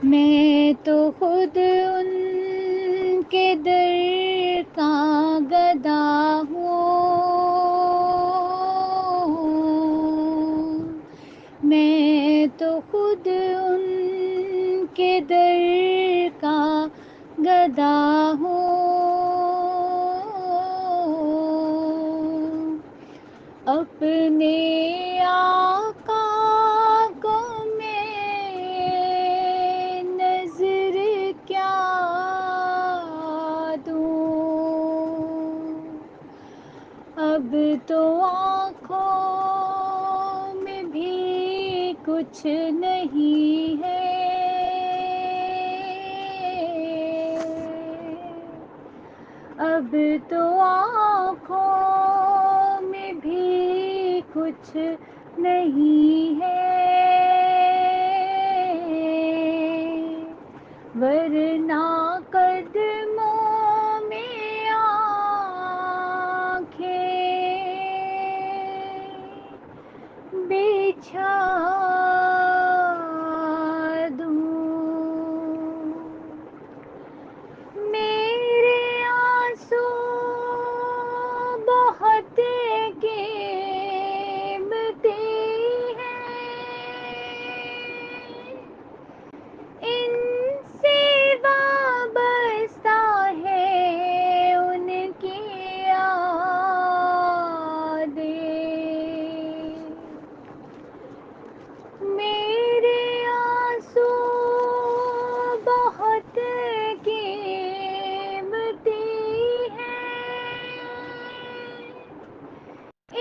میں تو خود ان کے در کا گدا ہوں، میں تو خود ان کے در کا گدا ہوں، اپنے آقا کو میں نظر کیا دوں، اب تو آنکھوں میں بھی کچھ نہیں ہے، اب تو آنکھوں میں بھی کچھ نہیں ہے، ورنہ قدموں میں آنکھیں بچھا دوں، میرے آنسو بہت قیمتی ہیں، ان سے وابستہ ہے ان کی یادیں، میرے آنسو بہت قیمتی ہیں،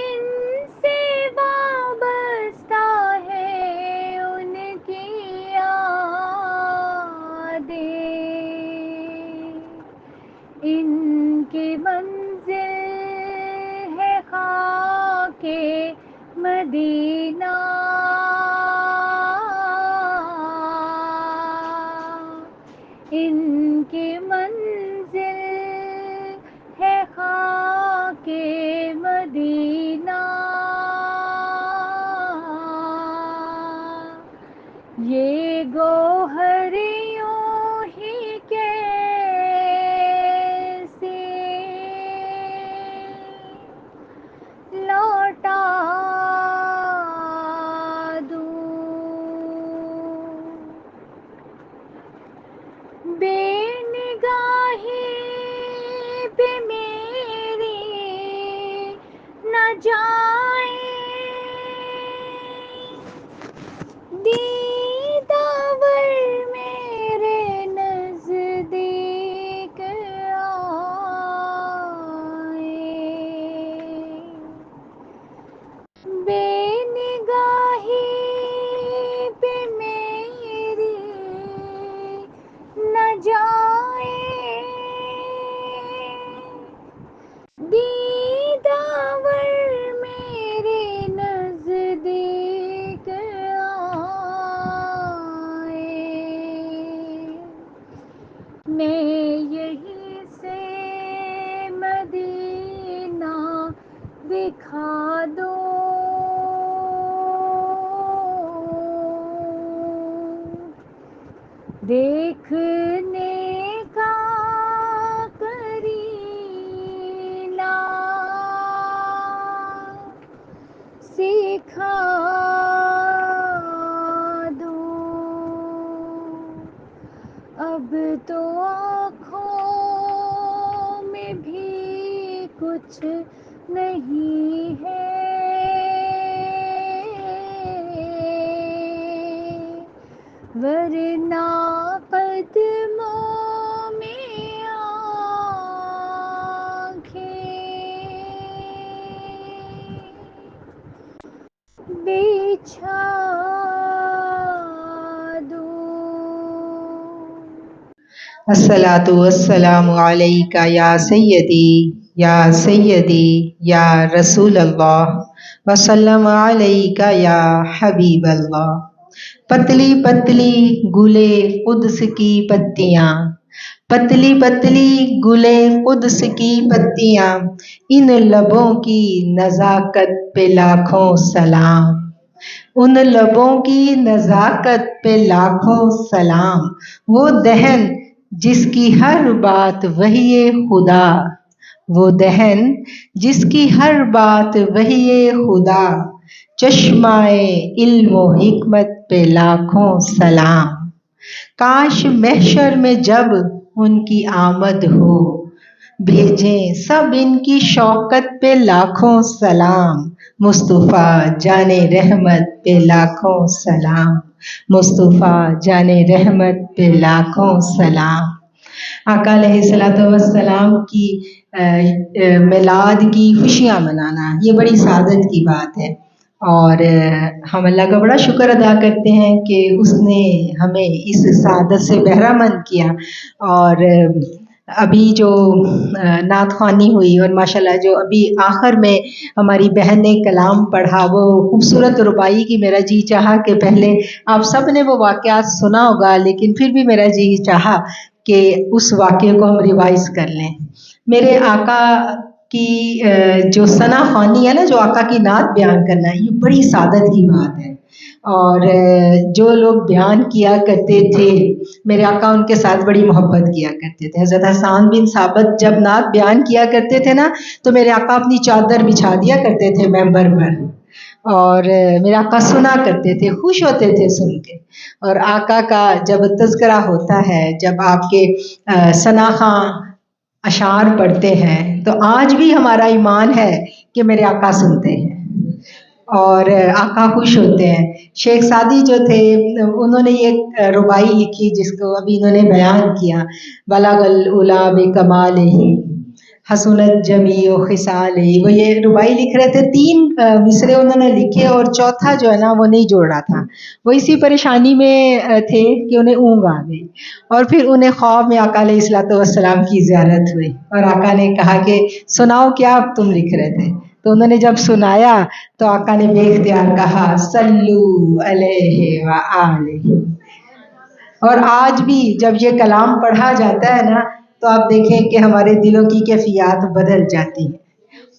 ان سے وابستہ ہے ان کی یادیں، ان کی منزل ہے خاک مدینہ، ان کی منزل ہے خاک مدینہ، یہ گوہر یوں ہی کیسے لوٹا دوں، بے نگاہی پہ میری نہ جائے دیداور میرے نزدیک آئے، بے نگاہی پہ میری نہ جائے دیداور میرے نزدیک آئے، میں یہیں سے مدینہ دکھا دوں، دیکھنے کا کرینہ سکھا دوں، اب تو آنکھوں میں بھی کچھ نہیں ہے، ورنہ قدموں میں آنکھیں بچھا دوں۔ الصلاۃ والسلام علیک یا سیدی یا رسول اللہ وسلم علیک یا حبیب اللہ۔ پتلی پتلی گلے قدس کی پتیاں، پتلی پتلی گلے قدس کی پتیاں، ان لبوں کی نزاکت پہ لاکھوں سلام۔ ان لبوں کی نزاکت پہ لاکھوں سلام، وہ دہن جس کی ہر بات وحی خدا، وہ دہن جس کی ہر بات وحی خدا، چشمائے علم و حکمت پہ لاکھوں سلام۔ کاش محشر میں جب ان کی آمد ہو، بھیجیں سب ان کی شوکت پہ لاکھوں سلام۔ مصطفیٰ جان رحمت پہ لاکھوں سلام، مصطفیٰ جان رحمت پہ لاکھوں سلام۔ آقا علیہ السلام کی میلاد کی خوشیاں منانا یہ بڑی سعادت کی بات ہے، اور ہم اللہ کا بڑا شکر ادا کرتے ہیں کہ اس نے ہمیں اس سعادت سے بہرہ مند کیا۔ اور ابھی جو نعت خوانی ہوئی، اور ماشاءاللہ جو ابھی آخر میں ہماری بہن نے کلام پڑھا، وہ خوبصورت ربائی کی، میرا جی چاہا کہ پہلے آپ سب نے وہ واقعات سنا ہوگا، لیکن پھر بھی میرا جی چاہا کہ اس واقعے کو ہم ریوائز کر لیں۔ میرے آقا کی جو ثنا خوانی ہے نا، جو آقا کی نعت بیان کرنا ہے، یہ بڑی سعادت کی بات ہے۔ اور جو لوگ بیان کیا کرتے تھے، میرے آقا ان کے ساتھ بڑی محبت کیا کرتے تھے۔ حضرت حسان بن ثابت جب نعت بیان کیا کرتے تھے نا، تو میرے آقا اپنی چادر بچھا دیا کرتے تھے ممبر پر، اور میرے آقا سنا کرتے تھے، خوش ہوتے تھے سن کے۔ اور آقا کا جب تذکرہ ہوتا ہے، جب آپ کے ثنا خواں اشعار پڑھتے ہیں، تو آج بھی ہمارا ایمان ہے کہ میرے آقا سنتے ہیں اور آقا خوش ہوتے ہیں۔ شیخ سعدی جو تھے، انہوں نے ایک ربائی لکھی جس کو ابھی انہوں نے بیان کیا، بلغ العلا بکمالہ حسنت جمیع خصالہ۔ وہ یہ ربائی لکھ رہے تھے، 3 مصرے انہوں نے لکھے، اور چوتھا جو ہے نا وہ نہیں جوڑ رہا تھا۔ وہ اسی پریشانی میں تھے کہ انہیں اونگ آ گئی، اور پھر انہیں خواب میں آقا علیہ السلام کی زیارت ہوئی، اور آقا نے کہا کہ سناؤ کیا تم لکھ رہے تھے؟ تو انہوں نے جب سنایا تو آقا نے بے اختیار کہا صلو علیہ وآلہ۔ اور آج بھی جب یہ کلام پڑھا جاتا ہے نا، تو آپ دیکھیں کہ ہمارے دلوں کی کیفیات بدل جاتی ہیں۔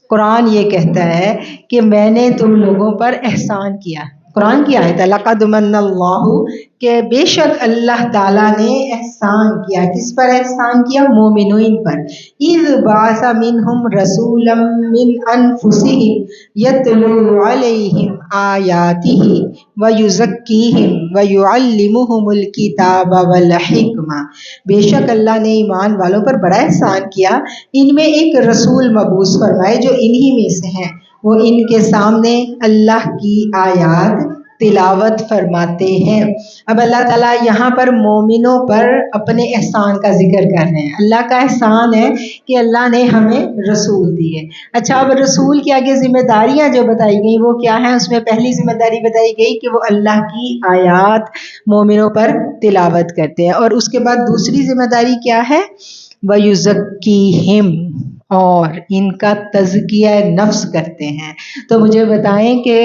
قرآن یہ کہتا ہے کہ میں نے تم لوگوں پر احسان کیا۔ قرآن کی آیت ہے، لقد من اللہ، کہ بے شک اللہ تعالیٰ نے احسان کیا۔ کس پر احسان کیا؟ مومنین پر۔ اذ بعث منہم رسولا من انفسہم یتلو علیہم آیاتہ ویزکیہم ویعلمہم الکتاب والحکمہ۔ بے شک اللہ نے ایمان والوں پر بڑا احسان کیا، ان میں ایک رسول مبعوث فرمائے جو انہی میں سے ہیں، وہ ان کے سامنے اللہ کی آیات تلاوت فرماتے ہیں۔ اب اللہ تعالیٰ یہاں پر مومنوں پر اپنے احسان کا ذکر کر رہے ہیں۔ اللہ کا احسان ہے کہ اللہ نے ہمیں رسول دیے۔ اچھا، اب رسول کے آگے ذمہ داریاں جو بتائی گئیں وہ کیا ہیں؟ اس میں پہلی ذمہ داری بتائی گئی کہ وہ اللہ کی آیات مومنوں پر تلاوت کرتے ہیں، اور اس کے بعد دوسری ذمہ داری کیا ہے؟ وَيُزَكِّيهِمْ، اور ان کا تزکیہ نفس کرتے ہیں۔ تو مجھے بتائیں کہ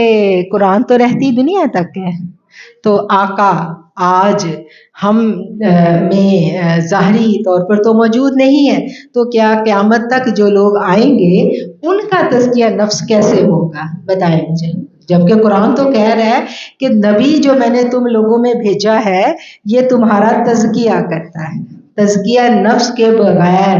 قرآن تو رہتی دنیا تک ہے، تو آقا آج ہم میں ظاہری طور پر تو موجود نہیں ہے، تو کیا قیامت تک جو لوگ آئیں گے ان کا تزکیہ نفس کیسے ہوگا؟ بتائیں مجھے، جبکہ قرآن تو کہہ رہا ہے کہ نبی جو میں نے تم لوگوں میں بھیجا ہے یہ تمہارا تزکیہ کرتا ہے۔ تزکیہ نفس کے بغیر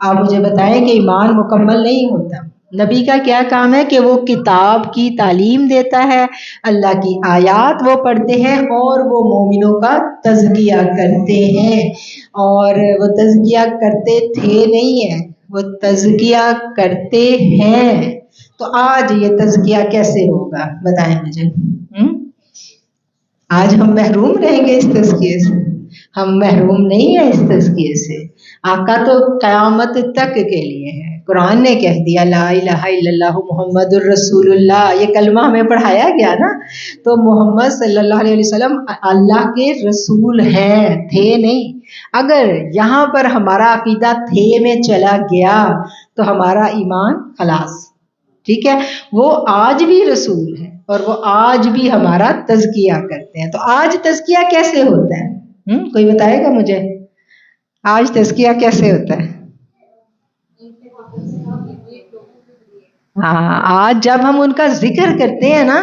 آپ مجھے بتائیں کہ ایمان مکمل نہیں ہوتا۔ نبی کا کیا کام ہے کہ وہ کتاب کی تعلیم دیتا ہے، اللہ کی آیات وہ پڑھتے ہیں، اور وہ مومنوں کا تزکیہ کرتے ہیں۔ اور وہ تزکیہ کرتے تھے نہیں ہیں، وہ تزکیہ کرتے ہیں۔ تو آج یہ تزکیہ کیسے ہوگا؟ بتائیں مجھے۔ آج ہم محروم رہیں گے اس تزکیے سے؟ ہم محروم نہیں ہیں اس تزکیے سے۔ آقا تو قیامت تک کے لیے ہے۔ قرآن نے کہہ دیا لا الہ الا اللہ محمد الرسول اللہ، یہ کلمہ ہمیں پڑھایا گیا نا، تو محمد صلی اللہ علیہ وسلم اللہ کے رسول ہیں، تھے نہیں۔ اگر یہاں پر ہمارا عقیدہ تھے میں چلا گیا تو ہمارا ایمان خلاص، ٹھیک ہے؟ وہ آج بھی رسول ہے اور وہ آج بھی ہمارا تزکیہ کرتے ہیں۔ تو آج تزکیہ کیسے ہوتا ہے؟ کوئی بتائے گا مجھے؟ آج تزکیہ کیسے ہوتا ہے؟ ہاں، آج جب ہم ان کا ذکر کرتے ہیں نا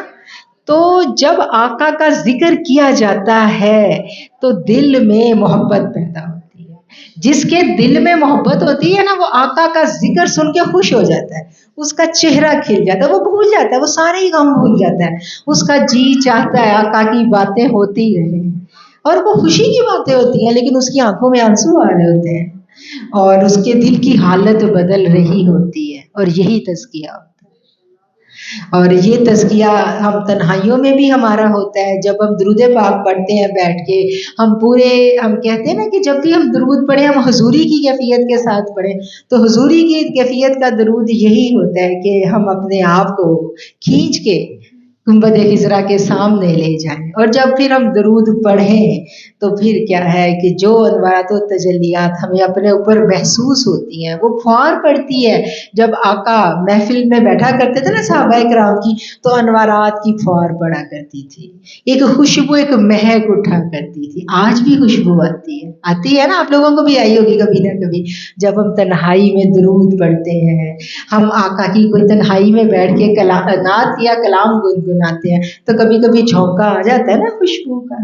تو جب آقا کا ذکر کیا جاتا ہے تو دل میں محبت پیدا ہوتی ہے. جس کے دل میں محبت ہوتی ہے نا وہ آقا کا ذکر سن کے خوش ہو جاتا ہے, اس کا چہرہ کھل جاتا ہے, وہ بھول جاتا ہے, وہ سارے ہی غم بھول جاتا ہے, اس کا جی چاہتا ہے آقا کی باتیں ہوتی رہیں, اور وہ خوشی کی باتیں ہوتی ہیں لیکن اس کی آنکھوں میں آنسو آ رہے ہوتے ہیں اور اس کے دل کی حالت بدل رہی ہوتی ہے, اور یہی تزکیہ ہوتا ہے. اور یہ تزکیہ ہم تنہائیوں میں بھی ہمارا ہوتا ہے. جب ہم درود پاک پڑھتے ہیں بیٹھ کے, ہم کہتے ہیں نا کہ جب بھی ہم درود پڑھیں ہم حضوری کی کیفیت کے ساتھ پڑھیں, تو حضوری کی کیفیت کا درود یہی ہوتا ہے کہ ہم اپنے آپ کو کھینچ کے گنبد خضرا کے سامنے لے جائیں, اور جب پھر ہم درود پڑھیں تو پھر کیا ہے کہ جو انوارات و تجلیات ہمیں اپنے اوپر محسوس ہوتی ہیں وہ فوار پڑتی ہے. جب آقا محفل میں بیٹھا کرتے تھے نا صحابہ کرام کی, تو انوارات کی فوار پڑا کرتی تھی, ایک خوشبو ایک مہک اٹھا کرتی تھی. آج بھی خوشبو آتی ہے نا, آپ لوگوں کو بھی آئی ہوگی کبھی نہ کبھی. جب ہم تنہائی میں درود پڑھتے ہیں, ہم آقا کی کوئی تنہائی میں بیٹھ کے نعت یا کلام گنگناتے ہیں تو کبھی کبھی جھونکا آ جاتا ہے نا خوشبو کا.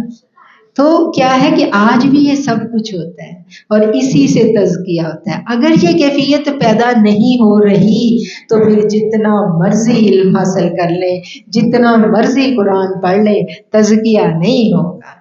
تو کیا ہے کہ آج بھی یہ سب کچھ ہوتا ہے اور اسی سے تزکیہ ہوتا ہے. اگر یہ کیفیت پیدا نہیں ہو رہی تو پھر جتنا مرضی علم حاصل کر لیں, جتنا مرضی قرآن پڑھ لیں, تزکیہ نہیں ہوگا.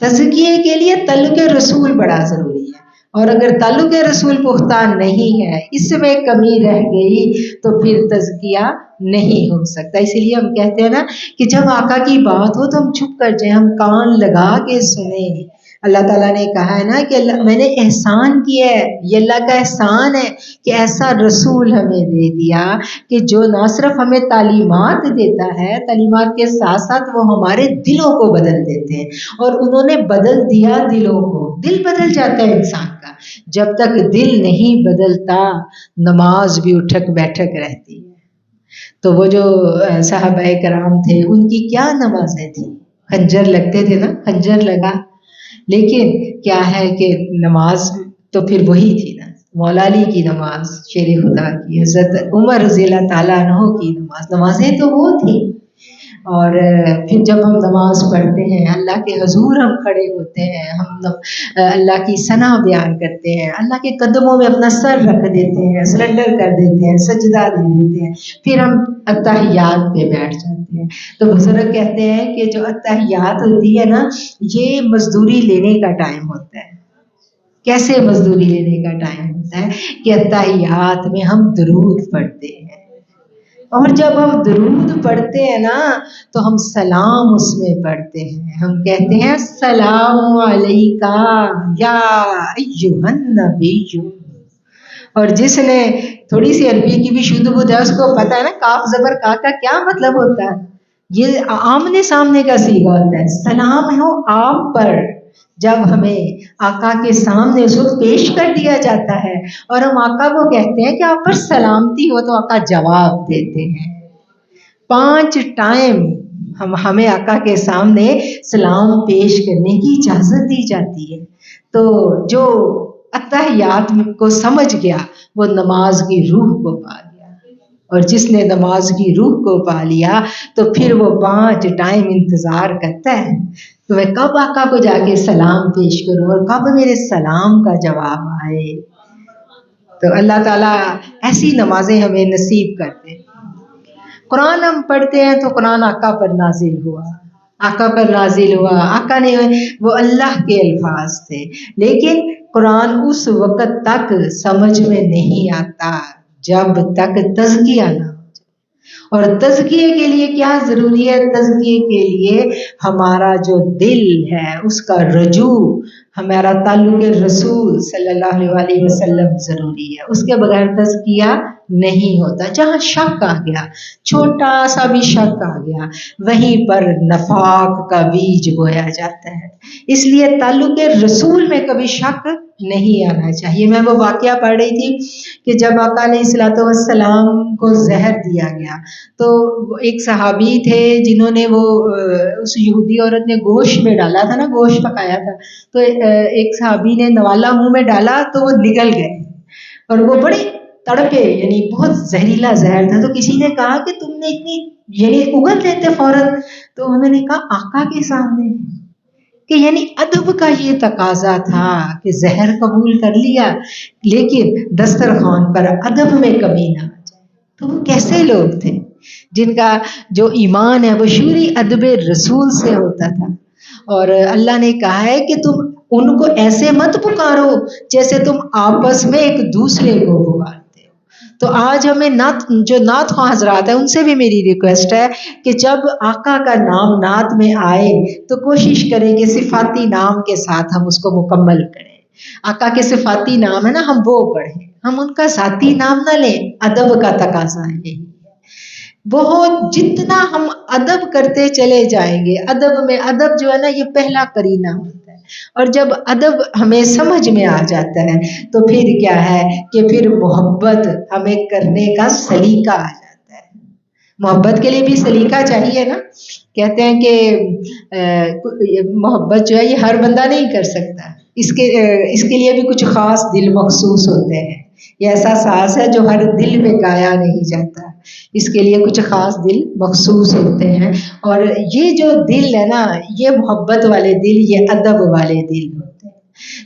تزکیے کے لیے تعلق رسول بڑا ضروری ہے, اور اگر تعلق رسول پختہ نہیں ہے, اس میں کمی رہ گئی تو پھر تزکیہ نہیں ہو سکتا. اسی لیے ہم کہتے ہیں نا کہ جب آقا کی بات ہو تو ہم چپ کر جائیں, ہم کان لگا کے سنیں. اللہ تعالیٰ نے کہا ہے نا کہ میں نے احسان کیا ہے, یہ اللہ کا احسان ہے کہ ایسا رسول ہمیں دے دیا کہ جو نہ صرف ہمیں تعلیمات دیتا ہے, تعلیمات کے ساتھ ساتھ وہ ہمارے دلوں کو بدل دیتے ہیں. اور انہوں نے بدل دیا دلوں کو. دل بدل جاتا ہے انسان کا, جب تک دل نہیں بدلتا نماز بھی اٹھک بیٹھک رہتی ہے. تو وہ جو صحابہ کرام تھے ان کی کیا نمازیں تھیں, خنجر لگتے تھے نا, خنجر لگا, لیکن کیا ہے کہ نماز تو پھر وہی تھی نا, مولا علی کی نماز, شیر خدا کی, حضرت عمر رضی اللہ تعالیٰ عنہ کی نماز, نمازیں تو وہ تھیں. اور پھر جب ہم نماز پڑھتے ہیں, اللہ کے حضور ہم کھڑے ہوتے ہیں, ہم اللہ کی ثنا بیان کرتے ہیں, اللہ کے قدموں میں اپنا سر رکھ دیتے ہیں, سرنڈر کر دیتے ہیں, سجدہ دے دیتے ہیں, پھر ہم اتحیات پہ بیٹھ جاتے ہیں. تو بزرگ کہتے ہیں کہ جو اتحیات ہوتی ہے نا, یہ مزدوری لینے کا ٹائم ہوتا ہے. کیسے مزدوری لینے کا ٹائم ہوتا ہے کہ اتحیات میں ہم درود پڑھتے ہیں, اور جب ہم درود پڑھتے ہیں نا تو ہم سلام اس میں پڑھتے ہیں. ہم کہتے ہیں السلام علیکہ یا ایھا النبی. اور جس نے تھوڑی سی عربی کی بھی شدھ بودھ ہے اس کو پتا ہے نا کاف زبر کا کیا مطلب ہوتا ہے. یہ آمنے سامنے کا صیغہ ہوتا ہے. سلام ہو آپ پر, جب ہمیں آقا کے سامنے اس وقت پیش کر دیا جاتا ہے اور ہم آقا کو کہتے ہیں کہ آپ پر سلامتی ہو, تو آقا جواب دیتے ہیں. 5 ٹائم ہمیں آقا کے سامنے سلام پیش کرنے کی اجازت دی جاتی ہے. تو جو اتحیات کو سمجھ گیا وہ نماز کی روح کو پا گیا, اور جس نے نماز کی روح کو پا لیا تو پھر وہ 5 ٹائم انتظار کرتا ہے تو میں کب آقا کو جا کے سلام پیش کروں اور کب میرے سلام کا جواب آئے. تو اللہ تعالیٰ ایسی نمازیں ہمیں نصیب کرتے. قرآن ہم پڑھتے ہیں تو قرآن آقا پر نازل ہوا, آقا پر نازل ہوا, آقا نے وہ اللہ کے الفاظ تھے, لیکن قرآن اس وقت تک سمجھ میں نہیں آتا جب تک تزکیہ نہ ہو. اور تزکیے کے لیے کیا ضروری ہے؟ تزکیے کے لیے ہمارا جو دل ہے اس کا رجوع, ہمارا تعلق رسول صلی اللہ علیہ وسلم ضروری ہے. اس کے بغیر تزکیہ نہیں ہوتا. جہاں شک آ گیا, چھوٹا سا بھی شک آ گیا, وہیں پر نفاق کا بیج بویا جاتا ہے. اس لیے تعلق رسول میں کبھی شک نہیں آنا چاہیے. میں وہ واقعہ پڑھ رہی تھی کہ جب آقا علیہ الصلوۃ والسلام کو زہر دیا گیا تو ایک صحابی تھے جنہوں نے وہ اس یہودی عورت نے گوشت میں ڈالا تھا نا, گوشت پکایا تھا, تو ایک صحابی نے نوالا منہ میں ڈالا تو وہ نگل گئے اور وہ بڑے تڑپے, یعنی بہت زہریلا زہر تھا. تو کسی نے کہا کہ تم نے اتنی یعنی اگل دیتے فوراً. تو انہوں نے کہا آقا کے سامنے کہ یعنی ادب کا یہ تقاضا تھا کہ زہر قبول کر لیا لیکن دسترخوان پر ادب میں کمی نہ آ جائے. تو وہ کیسے لوگ تھے جن کا جو ایمان ہے وہ شوری ادب رسول سے ہوتا تھا. اور اللہ نے کہا ہے کہ تم ان کو ایسے مت پکارو جیسے تم آپس میں ایک دوسرے کو پکارتے ہو. تو آج ہمیں جو نعت خواہ حضرات ہیں ان سے بھی میری ریکویسٹ ہے کہ جب آقا کا نام نعت میں آئے تو کوشش کریں کہ صفاتی نام کے ساتھ ہم اس کو مکمل کریں. آقا کے صفاتی نام ہے نا ہم وہ پڑھیں, ہم ان کا ذاتی نام نہ لیں. ادب کا تقاضا ہے یہی. بہت جتنا ہم ادب کرتے چلے جائیں گے, ادب میں ادب جو ہے نا یہ پہلا قرینہ ہوتا ہے, اور جب ادب ہمیں سمجھ میں آ جاتا ہے تو پھر کیا ہے کہ پھر محبت ہمیں کرنے کا سلیقہ آ جاتا ہے. محبت کے لیے بھی سلیقہ چاہیے نا. کہتے ہیں کہ محبت جو ہے یہ ہر بندہ نہیں کر سکتا, اس کے لیے بھی کچھ خاص دل مخصوص ہوتے ہیں. یہ ایسا ساز ہے جو ہر دل میں گایا نہیں جاتا, اس کے لیے کچھ خاص دل مخصوص ہوتے ہیں. اور یہ جو دل ہے نا یہ محبت والے دل, یہ ادب والے دل ہوتے ہیں.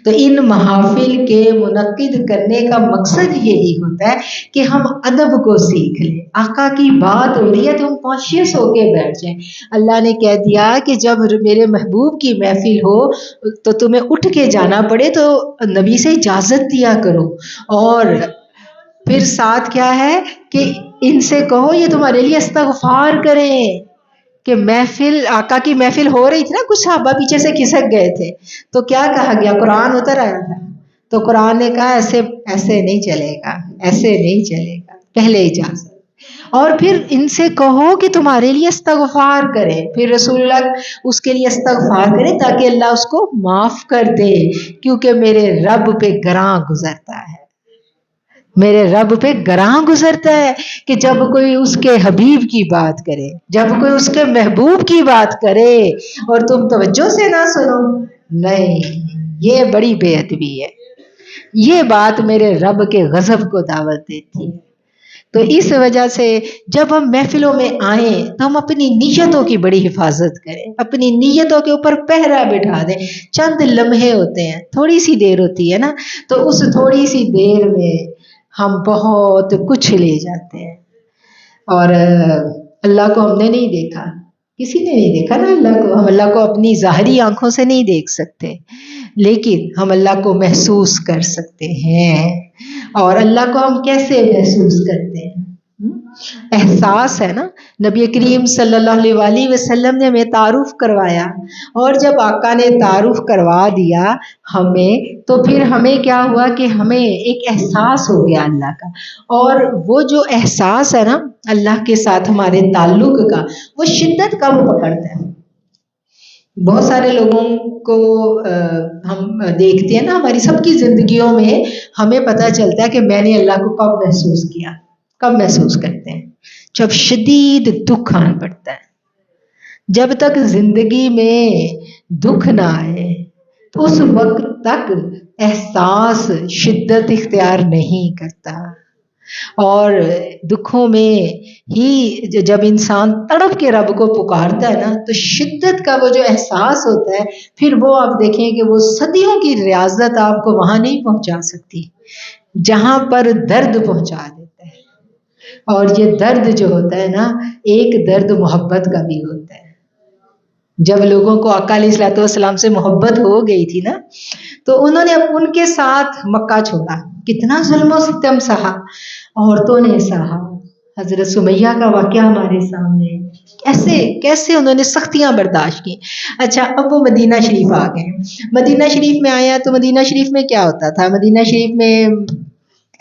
تو ان محافل کے منعقد کرنے کا مقصد یہی ہوتا ہے کہ ہم ادب کو سیکھ لیں. آقا کی بات ہو رہی ہے تو ہم کانشیس ہو کے بیٹھ جائیں. اللہ نے کہہ دیا کہ جب میرے محبوب کی محفل ہو تو تمہیں اٹھ کے جانا پڑے تو نبی سے اجازت دیا کرو. اور پھر ساتھ کیا ہے کہ ان سے کہو یہ تمہارے لیے استغفار کریں. کہ محفل آقا کی محفل ہو رہی تھی نا, کچھ صحابہ پیچھے سے کھسک گئے تھے تو کیا کہا گیا, قرآن اتر آیا تھا تو قرآن نے کہا ایسے نہیں چلے گا, ایسے نہیں چلے گا, پہلے اجازت. اور پھر ان سے کہو کہ تمہارے لیے استغفار کرے. پھر رسول اللہ اس کے لیے استغفار کرے تاکہ اللہ اس کو معاف کر دے, کیونکہ میرے رب پہ گراں گزرتا ہے, میرے رب پہ گراں گزرتا ہے کہ جب کوئی اس کے حبیب کی بات کرے, جب کوئی اس کے محبوب کی بات کرے اور تم توجہ سے نہ سنو. نہیں, یہ بڑی بے ادبی ہے. یہ بات میرے رب کے غضب کو دعوت دیتی ہے. تو اس وجہ سے جب ہم محفلوں میں آئیں تو ہم اپنی نیتوں کی بڑی حفاظت کریں, اپنی نیتوں کے اوپر پہرا بٹھا دیں. چند لمحے ہوتے ہیں, تھوڑی سی دیر ہوتی ہے نا, تو اس تھوڑی سی دیر میں ہم بہت کچھ لے جاتے ہیں. اور اللہ کو ہم نے نہیں دیکھا, کسی نے نہیں دیکھا نا اللہ کو. ہم اللہ کو اپنی ظاہری آنکھوں سے نہیں دیکھ سکتے, لیکن ہم اللہ کو محسوس کر سکتے ہیں. اور اللہ کو ہم کیسے محسوس کرتے ہیں؟ احساس ہے نا. نبی کریم صلی اللہ علیہ وسلم نے ہمیں تعارف کروایا, اور جب آقا نے تعارف کروا دیا ہمیں تو پھر ہمیں کیا ہوا کہ ہمیں ایک احساس ہو گیا اللہ کا. اور وہ جو احساس ہے نا اللہ کے ساتھ ہمارے تعلق کا, وہ شدت کم پکڑتا ہے. بہت سارے لوگوں کو ہم دیکھتے ہیں نا ہماری سب کی زندگیوں میں, ہمیں پتہ چلتا ہے کہ میں نے اللہ کو کب محسوس کیا. کب محسوس کرتے ہیں؟ جب شدید دکھ آن پڑتا ہے. جب تک زندگی میں دکھ نہ آئے تو اس وقت تک احساس شدت اختیار نہیں کرتا. اور دکھوں میں ہی جب انسان تڑپ کے رب کو پکارتا ہے نا تو شدت کا وہ جو احساس ہوتا ہے, پھر وہ آپ دیکھیں کہ وہ صدیوں کی ریاضت آپ کو وہاں نہیں پہنچا سکتی جہاں پر درد پہنچا دیتا ہے. اور یہ درد جو ہوتا ہے نا, ایک درد محبت کا بھی ہوتا ہے. جب لوگوں کو آقا علیہ الصلوۃ والسلام سے محبت ہو گئی تھی نا تو انہوں نے ان کے ساتھ مکہ چھوڑا. کتنا ظلم و ستم سہا, عورتوں نے سہا. حضرت سمیہ کا واقعہ ہمارے سامنے, کیسے انہوں نے سختیاں برداشت کی. اچھا, اب وہ مدینہ شریف آ گئے. مدینہ شریف میں آیا تو مدینہ شریف میں کیا ہوتا تھا, مدینہ شریف میں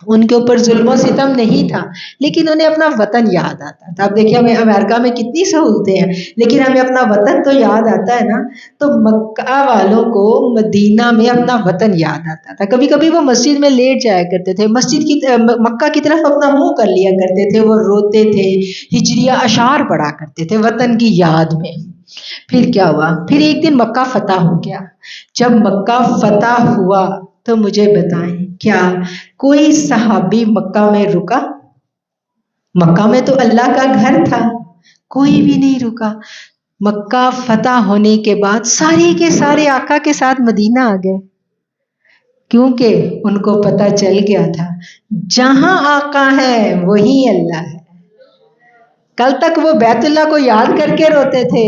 ان کے اوپر ظلم و ستم نہیں تھا, لیکن انہیں اپنا وطن یاد آتا تھا. اب دیکھیے ہمیں امریکہ میں کتنی سہولتیں ہیں, لیکن ہمیں اپنا وطن تو یاد آتا ہے نا. تو مکہ والوں کو مدینہ میں اپنا وطن یاد آتا تھا. کبھی کبھی وہ مسجد میں لیٹ جایا کرتے تھے, مکہ کی طرف اپنا منہ کر لیا کرتے تھے, وہ روتے تھے, ہجریہ اشعار پڑھا کرتے تھے وطن کی یاد میں. پھر کیا ہوا, پھر ایک دن مکہ فتح ہو گیا. جب مکہ فتح ہوا تو مجھے بتائیں کیا کوئی صحابی مکہ میں رکا؟ مکہ میں تو اللہ کا گھر تھا, کوئی بھی نہیں رکا. مکہ فتح ہونے کے بعد سارے کے سارے آقا کے ساتھ مدینہ آ گئے، کیونکہ ان کو پتہ چل گیا تھا جہاں آقا ہے وہی اللہ ہے. کل تک وہ بیت اللہ کو یاد کر کے روتے تھے،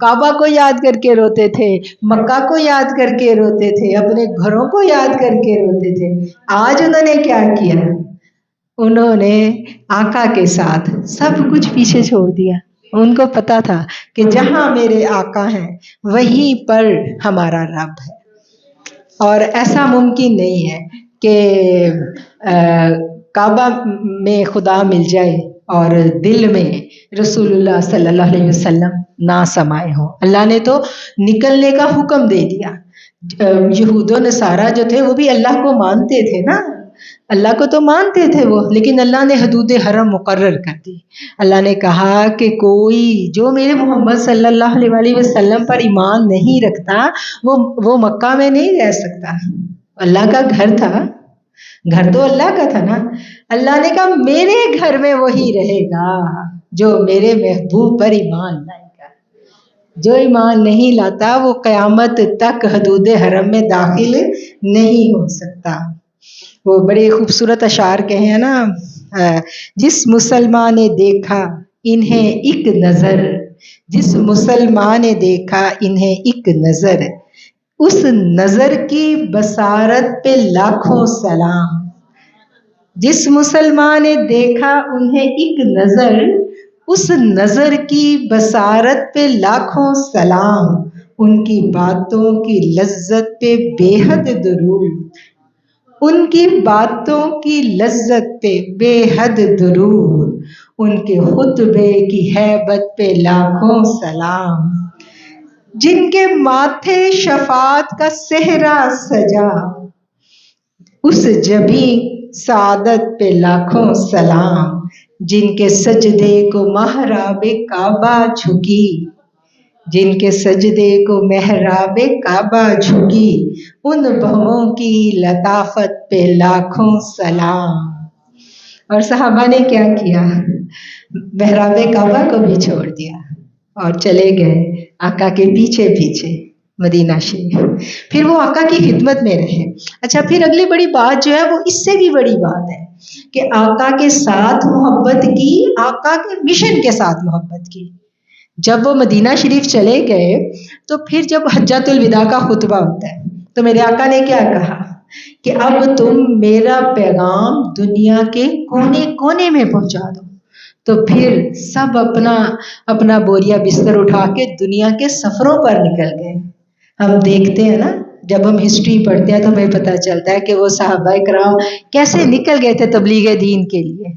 کعبہ کو یاد کر کے روتے تھے، مکہ کو یاد کر کے روتے تھے، اپنے گھروں کو یاد کر کے روتے تھے. آج انہوں نے کیا کیا؟ انہوں نے آقا کے ساتھ سب کچھ پیچھے چھوڑ دیا. ان کو پتا تھا کہ جہاں میرے آقا ہیں وہیں پر ہمارا رب ہے. اور ایسا ممکن نہیں ہے کہ کعبہ میں خدا مل جائے اور دل میں رسول اللہ صلی اللہ علیہ وسلم نہ سمائے ہوں. اللہ نے تو نکلنے کا حکم دے دیا. یہود و نصارہ جو تھے وہ بھی اللہ کو مانتے تھے نا، اللہ کو تو مانتے تھے وہ، لیکن اللہ نے حدود حرم مقرر کر دی. اللہ نے کہا کہ کوئی جو میرے محمد صلی اللہ علیہ وسلم پر ایمان نہیں رکھتا وہ مکہ میں نہیں رہ سکتا. اللہ کا گھر تھا، گھر تو اللہ کا تھا نا. اللہ نے کہا میرے گھر میں وہی رہے گا جو میرے محبوب پر ایمان لائے گا. جو ایمان نہیں لاتا وہ قیامت تک حدود حرم میں داخل نہیں ہو سکتا. وہ بڑے خوبصورت اشعار کہے ہیں نا، جس مسلمان نے دیکھا انہیں ایک نظر، جس مسلمان نے دیکھا انہیں ایک نظر، اس نظر کی بصارت پہ لاکھوں سلام. جس مسلمان نے دیکھا انہیں ایک نظر، اس نظر کی بصارت پہ لاکھوں سلام. ان کی باتوں کی لذت پہ بے حد درود، ان کی باتوں کی لذت پہ بے حد درود. ان کے خطبے کی ہیبت پہ لاکھوں سلام. جن کے ماتھے شفاعت کا صحرا سجا، اس جبیں سعادت پہ لاکھوں سلام. جن کے سجدے کو محراب کعبہ جھکی، جن کے سجدے کو محراب کعبہ جھکی، ان بہووں کی لطافت پہ لاکھوں سلام. اور صحابہ نے کیا کیا؟ محراب کعبہ کو بھی چھوڑ دیا اور چلے گئے آقا کے پیچھے پیچھے مدینہ شریف. پھر وہ آقا کی خدمت میں رہے. اچھا، پھر اگلی بڑی بات جو ہے وہ اس سے بھی بڑی بات ہے کہ آقا کے ساتھ محبت کی، آقا کے مشن کے ساتھ محبت کی. جب وہ مدینہ شریف چلے گئے تو پھر جب حجۃ الوداع کا خطبہ ہوتا ہے تو میرے آقا نے کیا کہا کہ اب تم میرا پیغام دنیا کے کونے کونے میں پہنچا دو. تو پھر سب اپنا اپنا بوریا بستر اٹھا کے دنیا کے سفروں پر نکل گئے. ہم دیکھتے ہیں نا، جب ہم ہسٹری پڑھتے ہیں تو ہمیں پتہ چلتا ہے کہ وہ صحابہ کرام کیسے نکل گئے تھے تبلیغ دین کے لیے.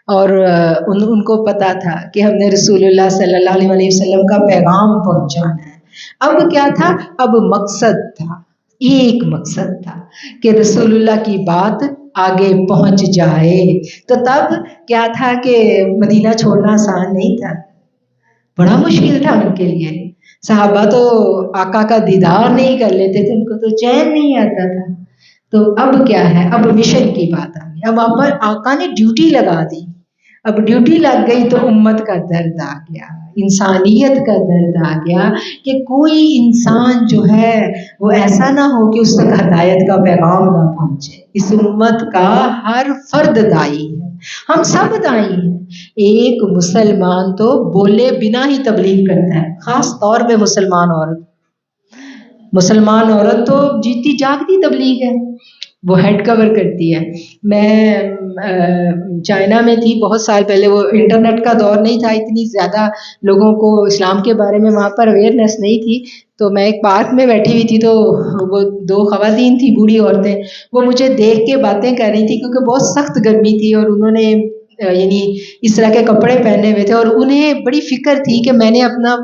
اور ان کو پتا تھا کہ ہم نے رسول اللہ صلی اللہ علیہ وسلم کا پیغام پہنچانا ہے. اب کیا تھا؟ اب مقصد تھا، ایک مقصد تھا کہ رسول اللہ کی بات آگے پہنچ جائے. تو تب کیا تھا کہ مدینہ چھوڑنا آسان نہیں تھا، بڑا مشکل تھا ان کے لیے. صحابہ تو آقا کا دیدار نہیں کر لیتے تھے، ان کو تو چین نہیں آتا تھا. تو اب کیا ہے؟ اب مشن کی بات آ گئی. اب آقا نے ڈیوٹی لگا دی. اب ڈیوٹی لگ گئی تو امت کا درد آ گیا، انسانیت کا درد آ گیا کہ کوئی انسان جو ہے وہ ایسا نہ ہو کہ اس تک ہدایت کا پیغام نہ پہنچے. اس امت کا ہر فرد دائی ہے، ہم سب دائی ہیں. ایک مسلمان تو بولے بنا ہی تبلیغ کرتا ہے، خاص طور پہ مسلمان عورت. مسلمان عورت تو جیتی جاگتی تبلیغ ہے، وہ ہیڈ کور کرتی ہے. میں چائنا میں تھی بہت سال پہلے، وہ انٹرنیٹ کا دور نہیں تھا، اتنی زیادہ لوگوں کو اسلام کے بارے میں وہاں پر اویئرنیس نہیں تھی. تو میں ایک پارک میں بیٹھی ہوئی تھی تو وہ دو خواتین تھی، بوڑھی عورتیں، وہ مجھے دیکھ کے باتیں کر رہی تھی کیونکہ بہت سخت گرمی تھی اور انہوں نے یعنی اس طرح کے کپڑے پہنے ہوئے تھے اور انہیں بڑی فکر تھی کہ میں نے اپنا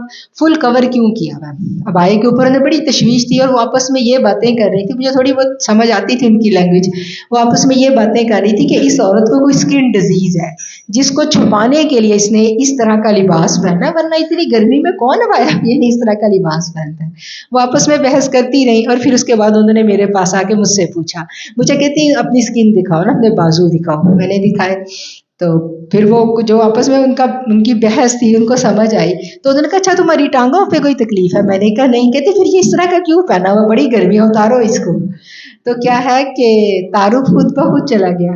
فل کور کیوں کیا ہوا. ابائے کے اوپر انہیں بڑی تشویش تھی اور وہ آپس میں یہ باتیں کر رہی تھی. مجھے تھوڑی بہت سمجھ آتی تھی ان کی لینگویج. وہ آپس میں یہ باتیں کر رہی تھی کہ اس عورت کو کوئی اسکن ڈیزیز ہے جس کو چھپانے کے لیے اس نے اس طرح کا لباس پہنا، ورنہ اتنی گرمی میں کون ابایا یہ اس طرح کا لباس پہنتا ہے. وہ آپس میں بحث کرتی رہی اور پھر اس کے بعد انہوں نے میرے پاس آ کے مجھ سے پوچھا، مجھے کہتی اپنی اسکن دکھاؤ نا، اپنے بازو دکھاؤ. میں نے دکھائے تو پھر وہ جو آپس میں ان کی بحث تھی ان کو سمجھ آئی تو انہوں نے کہا اچھا تمہاری ٹانگوں پہ کوئی تکلیف ہے؟ میں نے کہا نہیں. کہتے پھر یہ اس طرح کا کیوں پہنا ہوا، بڑی گرمی ہے، اتارو اس کو. تو کیا ہے کہ تعارف خود بخود چلا گیا.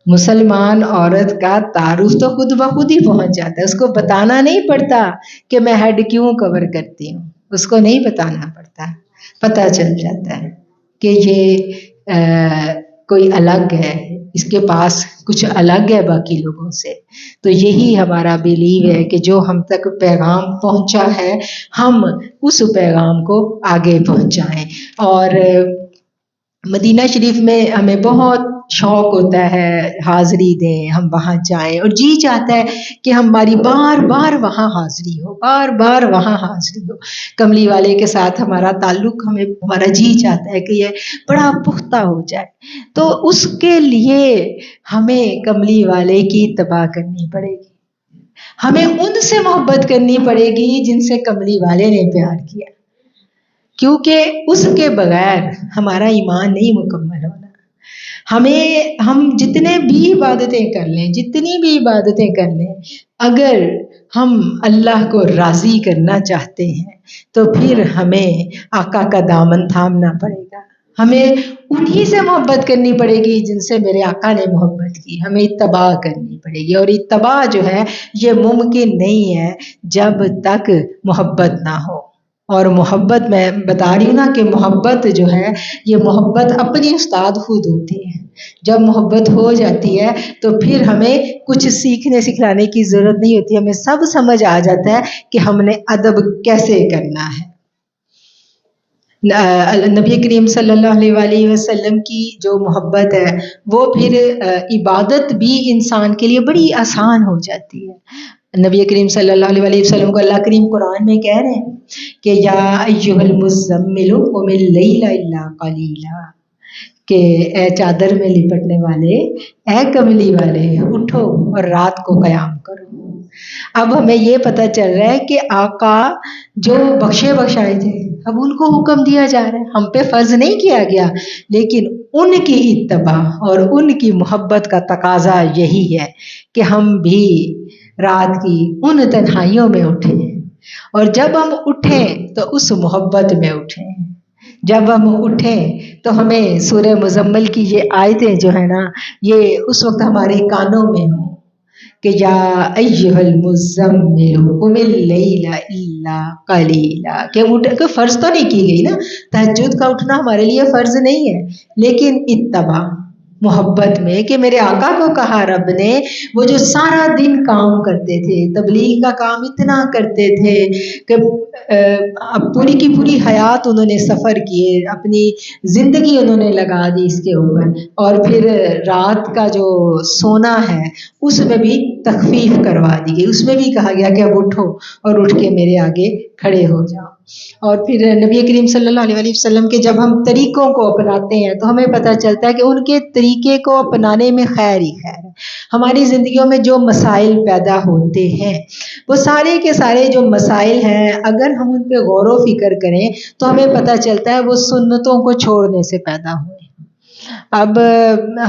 مسلمان عورت کا تعارف تو خود بخود ہی پہنچ جاتا ہے. اس کو بتانا نہیں پڑتا کہ میں ہیڈ کیوں کور کرتی ہوں، اس کو نہیں بتانا پڑتا، پتہ چل جاتا ہے کہ یہ کوئی الگ ہے، اس کے پاس کچھ الگ ہے باقی لوگوں سے. تو یہی ہمارا بیلیو ہے کہ جو ہم تک پیغام پہنچا ہے ہم اس پیغام کو آگے پہنچائیں. اور مدینہ شریف میں ہمیں بہت شوق ہوتا ہے حاضری دیں، ہم وہاں جائیں، اور جی چاہتا ہے کہ ہماری بار بار وہاں حاضری ہو، بار بار وہاں حاضری ہو. کملی والے کے ساتھ ہمارا تعلق ہمارا جی چاہتا ہے کہ یہ بڑا پختہ ہو جائے. تو اس کے لیے ہمیں کملی والے کی اتباع کرنی پڑے گی. ہمیں ان سے محبت کرنی پڑے گی جن سے کملی والے نے پیار کیا، کیونکہ اس کے بغیر ہمارا ایمان نہیں مکمل ہونا. ہم جتنے بھی عبادتیں کر لیں، جتنی بھی عبادتیں کر لیں، اگر ہم اللہ کو راضی کرنا چاہتے ہیں تو پھر ہمیں آقا کا دامن تھامنا پڑے گا. ہمیں انہی سے محبت کرنی پڑے گی جن سے میرے آقا نے محبت کی. ہمیں اتباع کرنی پڑے گی، اور اتباع جو ہے یہ ممکن نہیں ہے جب تک محبت نہ ہو. اور محبت میں بتا رہی ہوں نا کہ محبت جو ہے یہ محبت اپنی استاد خود ہوتی ہے. جب محبت ہو جاتی ہے تو پھر ہمیں کچھ سیکھنے سکھلانے کی ضرورت نہیں ہوتی، ہمیں سب سمجھ آ جاتا ہے کہ ہم نے ادب کیسے کرنا ہے. نبی کریم صلی اللہ علیہ وآلہ وسلم کی جو محبت ہے وہ پھر عبادت بھی انسان کے لیے بڑی آسان ہو جاتی ہے. نبی کریم صلی اللہ علیہ وآلہ وسلم کو اللہ کریم قرآن میں کہہ رہے ہیں کہ یا ایھا المزمل قم اللیل الا قلیلا، کہ اے چادر میں لپٹنے والے، اے کملی والے، اٹھو اور رات کو قیام کرو. اب ہمیں یہ پتہ چل رہا ہے کہ آقا جو بخشے بخشائے تھے اب ان کو حکم دیا جا رہا ہے، ہم پہ فرض نہیں کیا گیا، لیکن ان کی اتباع اور ان کی محبت کا تقاضا یہی ہے کہ ہم بھی رات کی ان تنہائیوں میں اٹھیں، اور جب ہم اٹھیں تو اس محبت میں اٹھیں. جب ہم اٹھیں تو ہمیں سورہ مزمل کی یہ آیتیں جو ہے نا یہ اس وقت ہمارے کانوں میں ہوں کہ یا ایھا المزمل قم اللیل الا قلیلا، کہ اٹھ فرض تو نہیں کی گئی نا، تہجد کا اٹھنا ہمارے لیے فرض نہیں ہے، لیکن اتباع محبت میں کہ میرے آقا کو کہا رب نے، وہ جو سارا دن کام کرتے تھے، تبلیغ کا کام اتنا کرتے تھے کہ پوری کی پوری حیات انہوں نے سفر کیے، اپنی زندگی انہوں نے لگا دی اس کے اوپر، اور پھر رات کا جو سونا ہے اس میں بھی تخفیف کروا دی گئی، اس میں بھی کہا گیا کہ اب اٹھو اور اٹھ کے میرے آگے کھڑے ہو جاؤ. اور پھر نبی کریم صلی اللہ علیہ وسلم کے جب ہم طریقوں کو اپناتے ہیں تو ہمیں پتہ چلتا ہے کہ ان کے طریقے کو اپنانے میں خیر ہی خیر ہے. ہماری زندگیوں میں جو مسائل پیدا ہوتے ہیں وہ سارے کے سارے جو مسائل ہیں اگر ہم ان پہ غور و فکر کریں تو ہمیں پتہ چلتا ہے وہ سنتوں کو چھوڑنے سے پیدا ہوئے. اب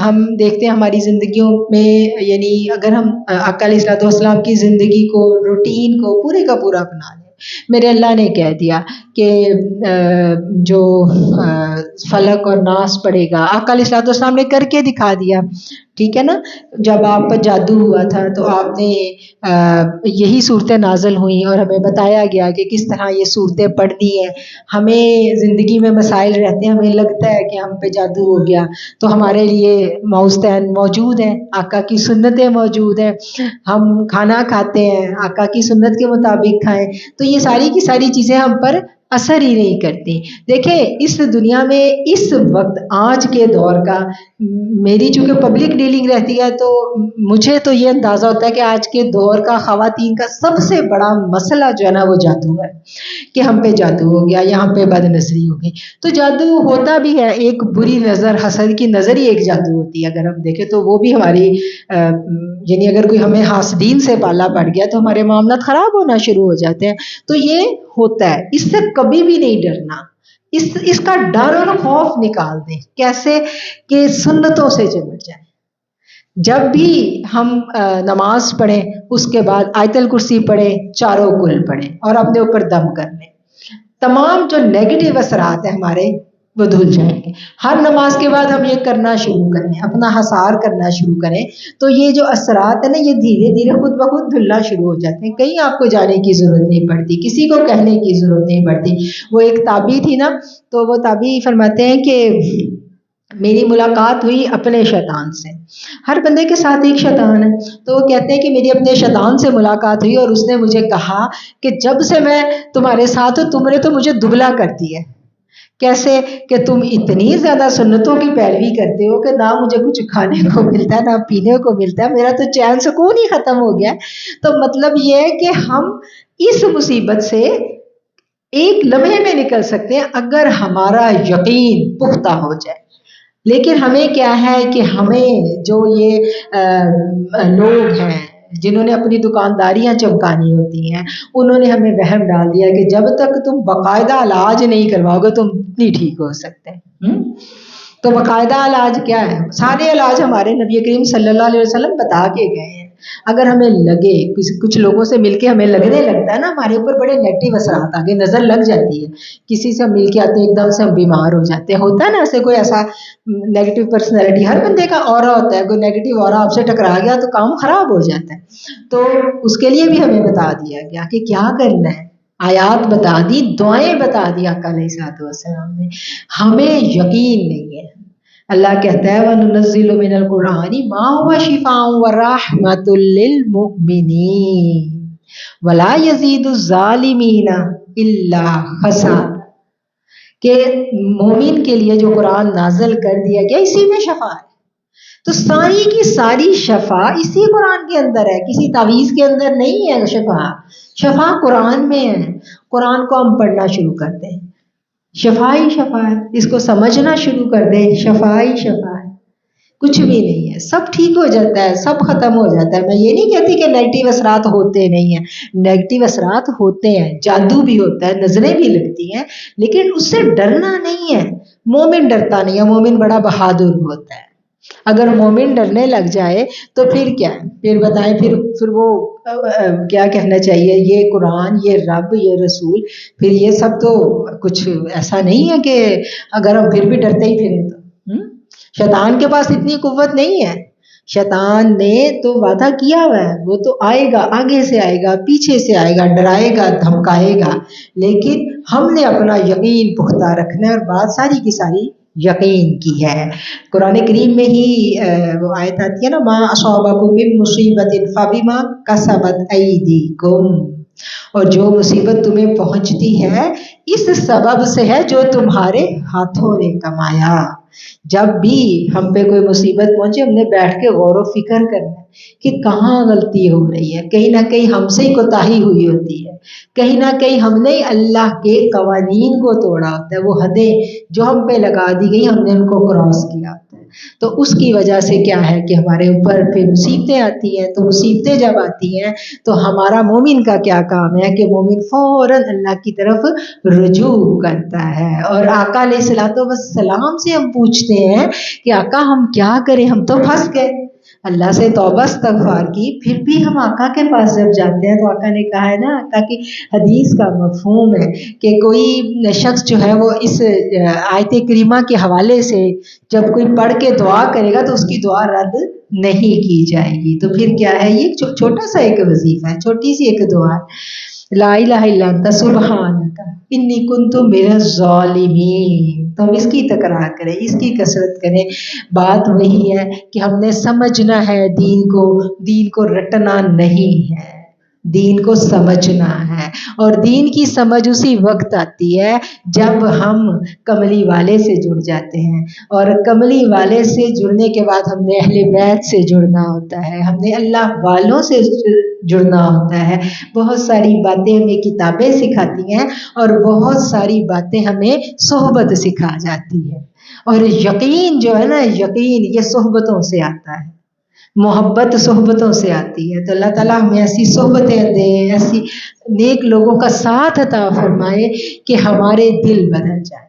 ہم دیکھتے ہیں ہماری زندگیوں میں، یعنی اگر ہم آقا علیہ الصلوۃ والسلام کی زندگی کو، روٹین کو پورے کا پورا اپنا لیں، میرے اللہ نے کہہ دیا کہ جو فلق اور ناس پڑھے گا، آقا علیہ الصلوۃ والسلام نے کر کے دکھا دیا، ٹھیک ہے نا. جب آپ پر جادو ہوا تھا تو آپ نے یہی صورتیں نازل ہوئیں اور ہمیں بتایا گیا کہ کس طرح یہ صورتیں پڑھنی ہیں. ہمیں زندگی میں مسائل رہتے ہیں، ہمیں لگتا ہے کہ ہم پہ جادو ہو گیا، تو ہمارے لیے موزتین موجود ہیں، آقا کی سنتیں موجود ہیں، ہم کھانا کھاتے ہیں آقا کی سنت کے مطابق کھائیں، تو یہ ساری کی ساری چیزیں ہم پر اثر ہی نہیں کرتی. دیکھیں اس دنیا میں اس وقت آج کے دور کا، میری چونکہ پبلک ڈیلنگ رہتی ہے تو مجھے تو یہ اندازہ ہوتا ہے کہ آج کے دور کا خواتین کا سب سے بڑا مسئلہ جو ہے نا وہ جادو ہے، کہ ہم پہ جادو ہو گیا یا ہم پہ بد نظری ہو گئی. تو جادو ہوتا بھی ہے، ایک بری نظر، حسد کی نظر ہی ایک جادو ہوتی ہے. اگر ہم دیکھیں تو وہ بھی ہماری یعنی اگر کوئی ہمیں حاسدین سے پالا پڑ گیا تو ہمارے معاملات خراب ہونا شروع ہو جاتے ہیں. تو یہ ہوتا ہے، اس سے کبھی بھی نہیں ڈرنا، اس کا ڈر اور خوف نکال دیں. کیسے؟ کہ سنتوں سے چمٹ جائیں. جب بھی ہم نماز پڑھیں اس کے بعد آیت الکرسی پڑھیں، چاروں کل پڑھیں اور اپنے اوپر دم کر لیں، تمام جو نیگیٹو اثرات ہیں ہمارے وہ دھل جائیں گے۔ ہر نماز کے بعد ہم یہ کرنا شروع کریں، اپنا حصار کرنا شروع کریں، تو یہ جو اثرات ہیں نا یہ دھیرے دھیرے خود بخود دھلنا شروع ہو جاتے ہیں، کہیں آپ کو جانے کی ضرورت نہیں پڑتی، کسی کو کہنے کی ضرورت نہیں پڑتی۔ وہ ایک تابعی تھی نا، تو وہ تابعی فرماتے ہیں کہ میری ملاقات ہوئی اپنے شیطان سے، ہر بندے کے ساتھ ایک شیطان ہے، تو وہ کہتے ہیں کہ میری اپنے شیطان سے ملاقات ہوئی اور اس نے مجھے کہا کہ جب سے میں تمہارے ساتھ ہوں تم نے تو مجھے دبلا کر دیا ہے۔ کیسے کہ تم اتنی زیادہ سنتوں کی پیروی کرتے ہو کہ نہ مجھے کچھ کھانے کو ملتا ہے نہ پینے کو ملتا ہے، میرا تو چین سکون ہی ختم ہو گیا۔ تو مطلب یہ ہے کہ ہم اس مصیبت سے ایک لمحے میں نکل سکتے ہیں اگر ہمارا یقین پختہ ہو جائے، لیکن ہمیں کیا ہے کہ ہمیں جو یہ لوگ ہیں جنہوں نے اپنی دکانداریاں چمکانی ہوتی ہیں، انہوں نے ہمیں وہم ڈال دیا کہ جب تک تم باقاعدہ علاج نہیں کرواؤ گے تم نہیں ٹھیک ہو سکتے۔ تو باقاعدہ علاج کیا ہے؟ سارے علاج ہمارے نبی کریم صلی اللہ علیہ وسلم بتا کے گئے ہیں۔ اگر ہمیں لگے کچھ لوگوں سے مل کے ہمیں لگنے لگتا ہے نا ہمارے اوپر بڑے نیگیٹو اثرات آگے نظر لگ جاتی ہے، کسی سے مل کے آتے ہیں ایک دم سے ہم بیمار ہو جاتے ہیں، ہوتا ہے نا ایسے کوئی ایسا نیگیٹو پرسنالٹی، ہر بندے کا اورا ہوتا ہے، کوئی نیگیٹو اورا آپ سے ٹکرا گیا تو کام خراب ہو جاتا ہے۔ تو اس کے لیے بھی ہمیں بتا دیا گیا کہ کیا کرنا ہے، آیات بتا دی، دعائیں بتا دی آقا علیہ الصلوۃ والسلام نے۔ ہمیں یقین نہیں ہے، اللہ کہتا ہے وَنُنَزِّلُ مِنَ الْقُرْآنِ مَا هُوَ شِفَاءٌ وَرَحْمَةٌ لِّلْمُؤْمِنِينَ وَلَا يَزِيدُ الظَّالِمِينَ إِلَّا خَسَارًا، کہ مومن کے لیے جو قرآن نازل کر دیا گیا اسی میں شفا ہے، تو ساری کی ساری شفا اسی قرآن کے اندر ہے، کسی تعویذ کے اندر نہیں ہے شفا، شفا قرآن میں ہے۔ قرآن کو ہم پڑھنا شروع کرتے ہیں، شفا ہی شفا ہے، اس کو سمجھنا شروع کر دیں، شفا ہی شفا ہے، کچھ بھی نہیں ہے، سب ٹھیک ہو جاتا ہے، سب ختم ہو جاتا ہے۔ میں یہ نہیں کہتی کہ نیگیٹو اثرات ہوتے نہیں ہیں، نیگیٹو اثرات ہوتے ہیں، جادو بھی ہوتا ہے، نظریں بھی لگتی ہیں، لیکن اس سے ڈرنا نہیں ہے۔ مومن ڈرتا نہیں ہے، مومن بڑا بہادر ہوتا ہے۔ اگر مومن ڈرنے لگ جائے تو پھر کیا ہے، پھر بتائیں، پھر وہ کیا کہنا چاہیے، یہ قرآن، یہ رب، یہ رسول، پھر یہ سب تو کچھ ایسا نہیں ہے کہ اگر ہم پھر بھی ڈرتے ہی پھریں تو شیطان کے پاس اتنی قوت نہیں ہے، شیطان نے تو وعدہ کیا ہوا ہے، وہ تو آئے گا، آگے سے آئے گا، پیچھے سے آئے گا، ڈرائے گا، دھمکائے گا، لیکن ہم نے اپنا یقین پختہ رکھنا ہے، اور بات ساری کی ساری یقین کی ہے۔ قرآن کریم میں ہی وہ آیت آتی ہے نا ما اصابکم من مصیبت فبما کسبت ایدیکم، اور جو مصیبت تمہیں پہنچتی ہے اس سبب سے ہے جو تمہارے ہاتھوں نے کمایا۔ جب بھی ہم پہ کوئی مصیبت پہنچے ہم نے بیٹھ کے غور و فکر کرنا ہے کہ کہاں غلطی ہو رہی ہے، کہیں نہ کہیں ہم سے ہی کوتاہی ہوئی ہوتی ہے، کہیں نہ کہیں ہم نے اللہ کے قوانین کو توڑا ہوتا ہے، وہ حدیں جو ہم پہ لگا دی گئی ہم نے ان کو کراس کیا ہوتا ہے، تو اس کی وجہ سے کیا ہے کہ ہمارے اوپر پھر مصیبتیں آتی ہیں۔ تو مصیبتیں جب آتی ہیں تو ہمارا مومن کا کیا کام ہے کہ مومن فوراً اللہ کی طرف رجوع کرتا ہے، اور آقا علیہ الصلوۃ والسلام سے ہم پوچھتے ہیں کہ آقا ہم کیا کریں، ہم تو پھنس گئے، اللہ سے توبہ استغفار کی، پھر بھی ہم آقا کے پاس جب جاتے ہیں تو آقا نے کہا ہے نا، آقا کی حدیث کا مفہوم ہے کہ کوئی شخص جو ہے وہ اس آیت کریمہ کے حوالے سے جب کوئی پڑھ کے دعا کرے گا تو اس کی دعا رد نہیں کی جائے گی۔ تو پھر کیا ہے، یہ چھوٹا سا ایک وظیفہ ہے، چھوٹی سی ایک دعا ہے، لا الہ الا انت سبحانک انی کنت من الظالمین، تو ہم اس کی تکرار کریں، اس کی کثرت کریں۔ بات وہی ہے کہ ہم نے سمجھنا ہے دین کو رٹنا نہیں ہے، دین کو سمجھنا ہے، اور دین کی سمجھ اسی وقت آتی ہے جب ہم کملی والے سے جڑ جاتے ہیں، اور کملی والے سے جڑنے کے بعد ہم نے اہل بیت سے جڑنا ہوتا ہے، ہم نے اللہ والوں سے جڑنا ہوتا ہے۔ بہت ساری باتیں ہمیں کتابیں سکھاتی ہیں اور بہت ساری باتیں ہمیں صحبت سکھا جاتی ہے، اور یقین جو ہے نا، یقین یہ صحبتوں سے آتا ہے، محبت صحبتوں سے آتی ہے۔ تو اللہ تعالیٰ ہمیں ایسی صحبتیں دے، ایسی نیک لوگوں کا ساتھ عطا فرمائے کہ ہمارے دل بدل جائے،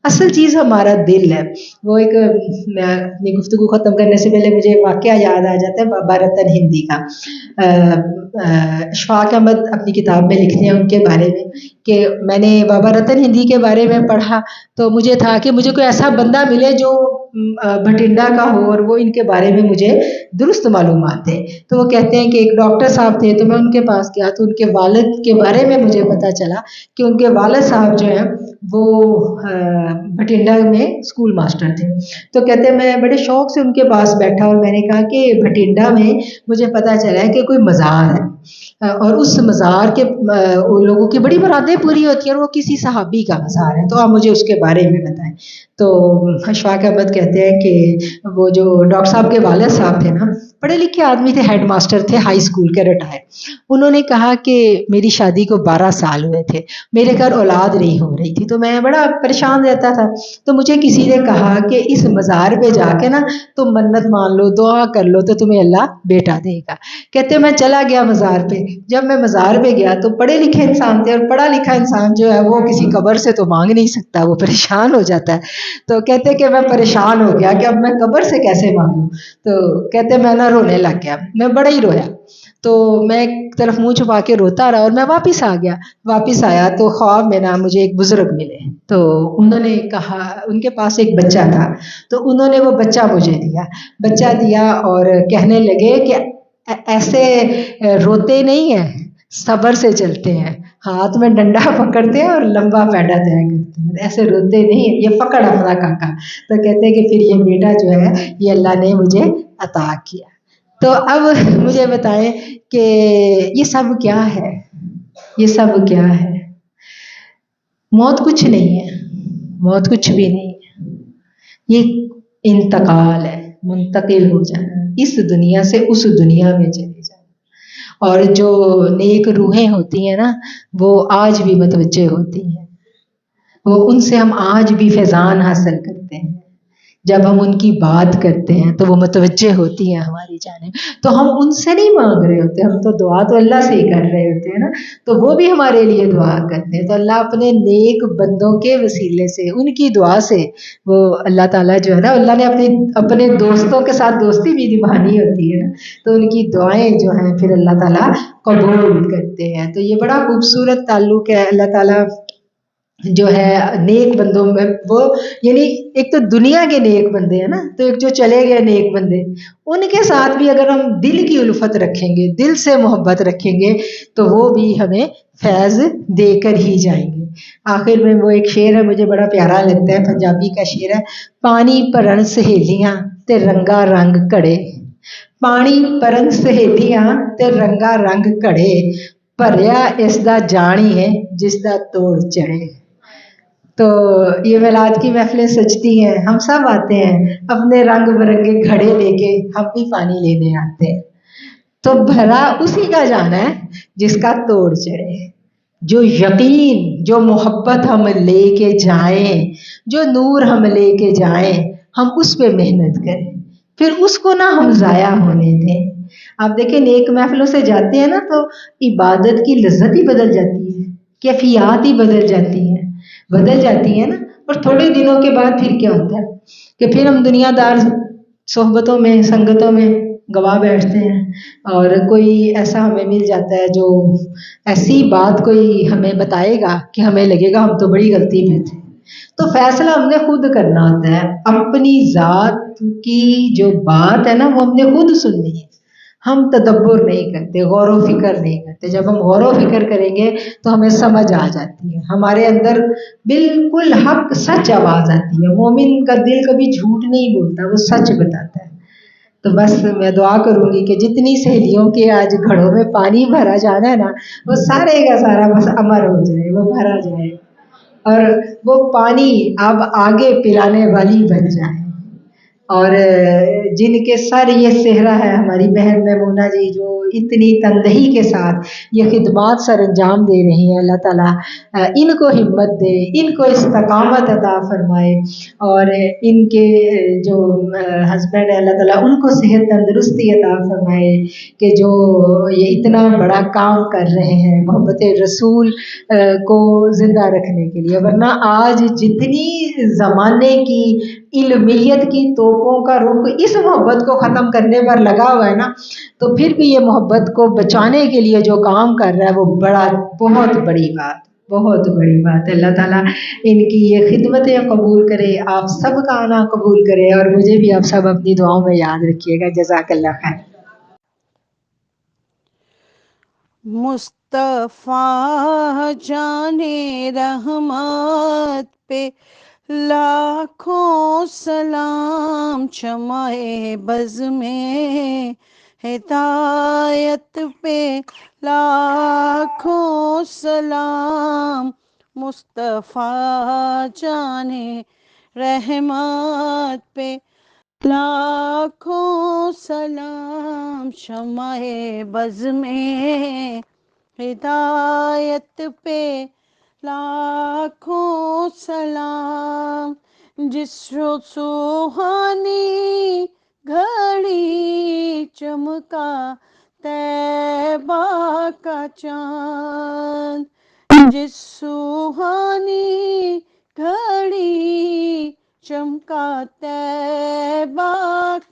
اصل چیز ہمارا دل ہے. وہ ایک میں اپنی گفتگو ختم کرنے سے پہلے مجھے واقعہ یاد آ جاتا ہے بابا رتن ہندی کا. اشفاق احمد اپنی کتاب میں لکھتے ہیں ان کے بارے میں کہ میں نے بابا رتن ہندی کے بارے میں پڑھا تو مجھے تھا کہ مجھے کوئی ایسا بندہ ملے جو بھٹنڈا کا ہو اور وہ ان کے بارے میں مجھے درست معلومات دے. تو وہ کہتے ہیں کہ ایک ڈاکٹر صاحب تھے تو میں ان کے پاس گیا تو ان کے والد کے بارے میں مجھے پتا چلا کہ ان کے والد صاحب جو ہیں وہ بھٹنڈا میں اسکول ماسٹر تھے. تو کہتے ہیں میں بڑے شوق سے ان کے پاس بیٹھا اور میں نے کہا کہ بھٹنڈا میں مجھے پتا چلا ہے کہ کوئی مزار ہے اور اس مزار کے لوگوں کی بڑی مرادیں پوری ہوتی ہیں اور وہ کسی صحابی کا مزار ہے تو آپ مجھے اس کے بارے میں بتائیں. تو اشفاق احمد کہتے ہیں کہ وہ جو ڈاکٹر صاحب کے والد صاحب تھے نا پڑھے لکھے آدمی تھے, ہیڈ ماسٹر تھے ہائی اسکول کے ریٹائر. انہوں نے کہا کہ میری شادی کو 12 سال ہوئے تھے, میرے گھر اولاد نہیں ہو رہی تھی تو میں بڑا پریشان رہتا تھا. تو مجھے کسی نے کہا کہ اس مزار پہ جا کے نا تم منت مان لو, دعا کر لو تو تمہیں اللہ بیٹا دے گا. کہتے میں چلا گیا مزار پہ. جب میں مزار پہ گیا تو پڑھے لکھے انسان تھے اور پڑھا لکھا انسان جو ہے وہ کسی قبر سے تو مانگ نہیں سکتا, وہ پریشان ہو جاتا ہے. تو کہتے کہ میں پریشان ہو گیا کہ اب میں قبر سے کیسے مانگوں. تو کہتے میں نہ رونے لگ گیا, میں بڑا ہی رویا. تو میں ایک طرف منہ چھپا کے روتا رہا اور میں واپس آ گیا. واپس آیا تو خواب میں نا مجھے ایک بزرگ ملے تو انہوں نے کہا, ان کے پاس ایک بچہ تھا تو انہوں نے وہ بچہ مجھے دیا اور کہنے لگے کہ ایسے روتے نہیں ہیں, صبر سے چلتے ہیں, ہاتھ میں ڈنڈا پکڑتے ہیں اور لمبا پیڈا طے کرتے ہیں, ایسے روتے نہیں ہیں, یہ پکڑ اپنا کاکا. تو کہتے ہیں کہ پھر یہ بیٹا جو ہے یہ اللہ نے مجھے عطا کیا. تو اب مجھے بتائیں کہ یہ سب کیا ہے, یہ سب کیا ہے. موت کچھ نہیں ہے, موت کچھ بھی نہیں ہے, یہ انتقال ہے, منتقل ہو جانا, اس دنیا سے اس دنیا میں چلے جانا. اور جو نیک روحیں ہوتی ہیں نا وہ آج بھی متوجہ ہوتی ہیں, وہ ان سے ہم آج بھی فیضان حاصل کرتے ہیں. جب ہم ان کی بات کرتے ہیں تو وہ متوجہ ہوتی ہیں ہماری جانب. تو ہم ان سے نہیں مانگ رہے ہوتے, ہم تو دعا تو اللہ سے ہی کر رہے ہوتے ہیں نا. تو وہ بھی ہمارے لیے دعا کرتے ہیں. تو اللہ اپنے نیک بندوں کے وسیلے سے, ان کی دعا سے, وہ اللہ تعالیٰ جو ہے نا, اللہ نے اپنے دوستوں کے ساتھ دوستی بھی نبھانی ہوتی ہے نا, تو ان کی دعائیں جو ہیں پھر اللہ تعالیٰ قبول کرتے ہیں. تو یہ بڑا خوبصورت تعلق ہے اللہ تعالیٰ جو ہے نیک بندوں میں. وہ یعنی ایک تو دنیا کے نیک بندے ہیں نا, تو ایک جو چلے گئے نیک بندے, ان کے ساتھ بھی اگر ہم دل کی الفت رکھیں گے, دل سے محبت رکھیں گے تو وہ بھی ہمیں فیض دے کر ہی جائیں گے. آخر میں وہ ایک شعر ہے مجھے بڑا پیارا لگتا ہے, پنجابی کا شعر ہے. پانی پرن سہیلیاں تے رنگا رنگ کڑے, پانی پرن سہیلیاں تے رنگا رنگ کڑے, بھریا اس دا جانی ہے جس دا توڑ چڑھے. تو یہ میلاد کی محفلیں سجتی ہیں, ہم سب آتے ہیں اپنے رنگ برنگے گھڑے لے کے, ہم بھی پانی لینے آتے ہیں. تو بھلا اسی کا جانا ہے جس کا توڑ چڑھے. جو یقین, جو محبت ہم لے کے جائیں, جو نور ہم لے کے جائیں, ہم اس پہ محنت کریں, پھر اس کو نہ ہم ضائع ہونے دیں. آپ دیکھیں نیک محفلوں سے جاتے ہیں نا تو عبادت کی لذت ہی بدل جاتی ہے, کیفیات ہی بدل جاتی ہیں نا. اور تھوڑے دنوں کے بعد پھر کیا ہوتا ہے کہ پھر ہم دنیا دار صحبتوں میں, سنگتوں میں گوا بیٹھتے ہیں, اور کوئی ایسا ہمیں مل جاتا ہے جو ایسی بات کوئی ہمیں بتائے گا کہ ہمیں لگے گا ہم تو بڑی غلطی میں تھے. تو فیصلہ ہم نے خود کرنا ہوتا ہے. اپنی ذات کی جو بات ہے نا وہ ہم نے خود سننی ہے. ہم تدبر نہیں کرتے, غور و فکر نہیں کرتے. جب ہم غور و فکر کریں گے تو ہمیں سمجھ آ جاتی ہے, ہمارے اندر بالکل حق سچ آواز آتی ہے. مومن کا دل کبھی جھوٹ نہیں بولتا, وہ سچ بتاتا ہے. تو بس میں دعا کروں گی کہ جتنی سہیلیوں کے آج گھڑوں میں پانی بھرا جانا ہے نا, وہ سارے کا سارا بس امر ہو جائے, وہ بھرا جائے, اور وہ پانی اب آگے پلانے والی بن جائے. اور جن کے سر یہ صحرا ہے ہماری بہن میمونہ جی جو اتنی تندہی کے ساتھ یہ خدمات سر انجام دے رہی ہیں، اللہ تعالیٰ ان کو ہمت دے، ان کو استقامت عطا فرمائے، اور ان کے جو ہسبینڈ ہے اللہ تعالیٰ ان کو صحت تندرستی عطا فرمائے کہ جو یہ اتنا بڑا کام کر رہے ہیں محبت رسول کو زندہ رکھنے کے لیے، ورنہ آج جتنی زمانے کی علمیت کی توپوں کا رخ اس محبت کو ختم کرنے پر لگا ہوا ہے نا، تو پھر بھی یہ محبت کو بچانے کے لیے جو کام کر رہا ہے وہ بہت بڑی بات، بہت بڑی بات ہے۔ اللہ تعالیٰ ان کی یہ خدمتیں قبول کرے، آپ سب کا آنا قبول کرے، اور مجھے بھی آپ سب اپنی دعاؤں میں یاد رکھیے گا۔ جزاک اللہ خیر۔ مصطفیٰ جانے رحمت پہ لاکھوں سلام، شمع بز میں ہدایت پہ لاکھوں سلام، مصطفیٰ جانے رحمت پہ لاکھوں سلام، شمع بز میں ہدایت پہ لاکھوں سلام، جس سوہانی گھڑی چمکا طیبہ کا چاند، جس سوہانی گھڑی چمکا طیبہ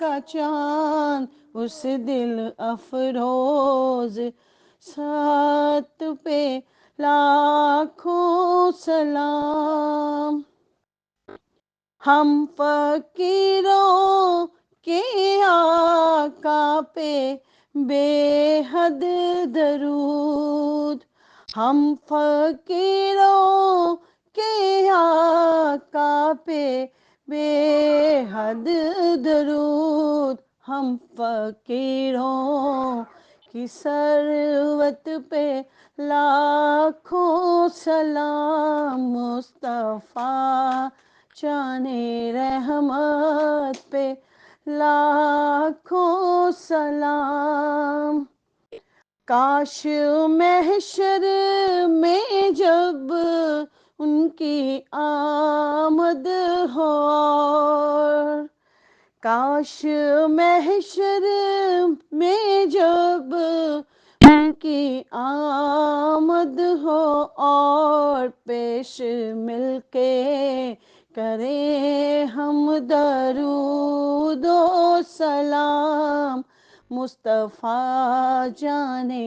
کا چاند، اس دل افروز سات پہ لاکھوں سلام، ہم فقیروں کے آقا پہ بے حد درود، ہم فقیروں کے آقا پہ بے حد درود، ہم فقیروں کی ثروت پہ لاکھوں سلام، مصطفیٰ جانے رحمت پہ لاکھوں سلام، کاش محشر میں جب ان کی آمد ہو، کاش محشر میں جب ان کی آمد ہو، اور پیش مل کے کریں ہم درود و سلام، مصطفیٰ جانے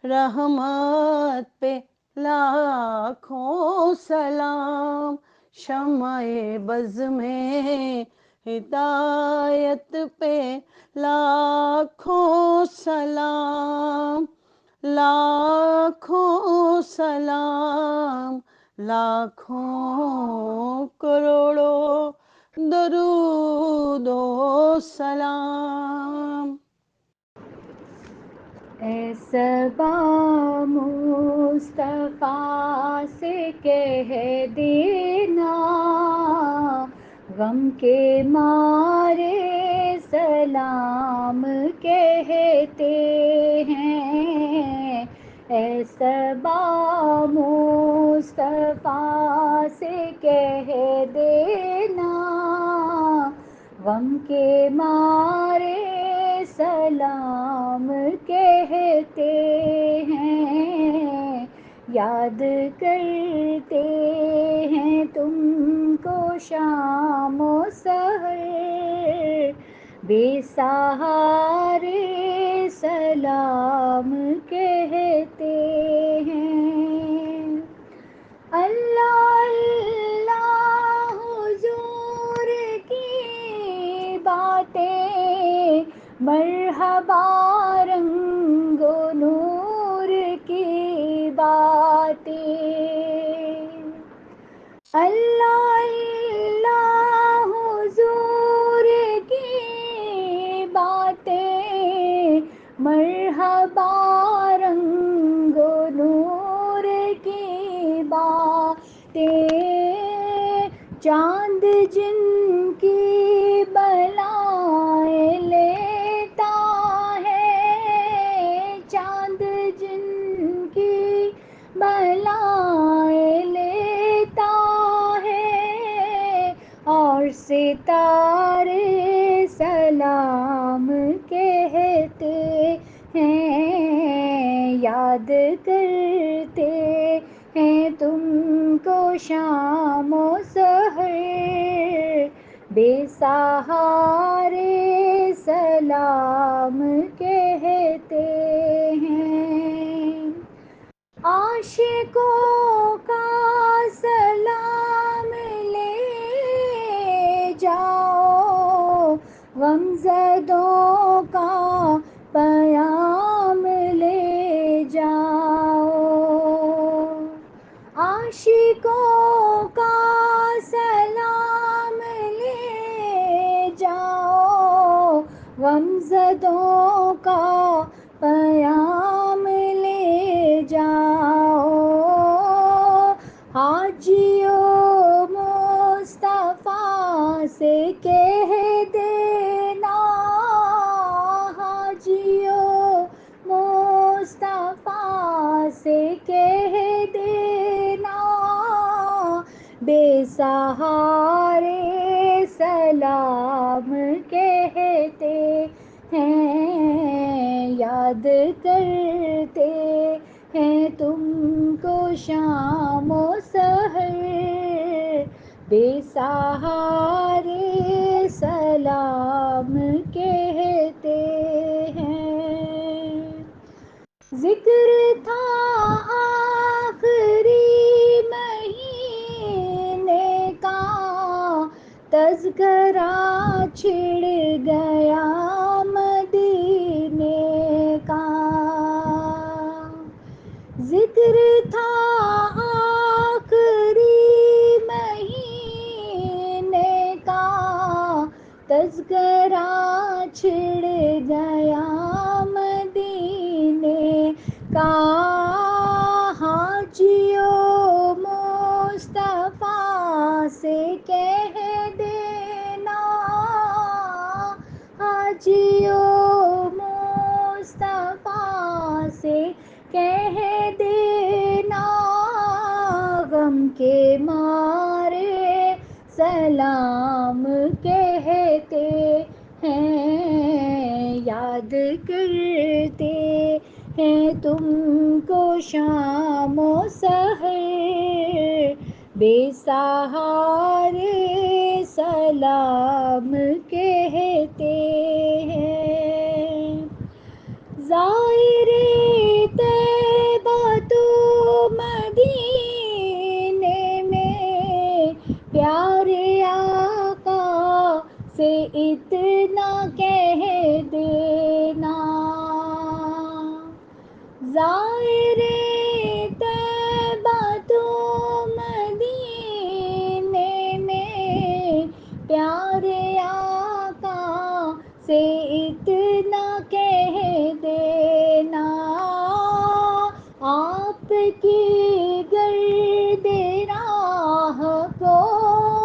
رحمت پہ لاکھوں سلام، شمع بز میں ہدایت پہ لاکھوں سلام، لاکھوں سلام، لاکھوں کروڑوں درود و سلام۔ اے صبا مصطفیٰ سے کہہ دینا، غم کے مارے سلام کہتے ہیں، اے صبا مصطفیٰ سے کہہ دینا، غم کے مارے سلام کہتے ہیں، یاد کرتے ہیں تم کو شام و سحر، بے سہارے سلام کہتے ہیں، اللہ اللہ حضور کی باتیں، مرحبا رنگ و نور کی باتیں، اللہ اللہ حضور کی باتیں، مرحبا رنگ و نور کی باتیں، چاند چاند جن کی بلائیں لیتا ہے، چاند جن کی بلائیں لیتا ہے، اور ستارے سلام کہتے ہیں، یاد کرتے ہیں تم کو شام و سحر، بے سہارے سلام کہتے ہیں۔ عاشقوں کا سلام لے جاؤ، غمزدوں کا پیام لے جاؤ، عاشقوں کا سلام لے جاؤ، غمزدوں کا پیام لے جاؤ، حاجیوں مصطفیٰ سے کہہ دینا، حاجیوں مصطفیٰ سے کہہ دینا، بے سہارے سلام کہتے ہیں، یاد کرتے ہیں تم کو شام و سحر، بے سہارے سلام کہتے ہیں۔ ذکر تھا آخری مہینے کا، تذکرہ چھڑ گیا مدینے کا، ذکر تھا آخری مہینے کا، تذکرہ چھڑ گیا مدینے کا، حاجیوں مصطفیٰ سے کہہ دینا، حاجیوں مصطفیٰ سے کہہ دینا، غم کے مارے سلام کہتے ہیں، یاد کرتے ہیں تم کو شام و سحر، بے سہارے سلام کہتے ہیں۔ زائر طیبہ تو مدینے میں، پیارے آقا سے اتنا کہہ دینا، زائر طیبہ تو مدینے میں، پیارے آقا سے اتنا کہہ دینا، آپ کی گرد راہ کو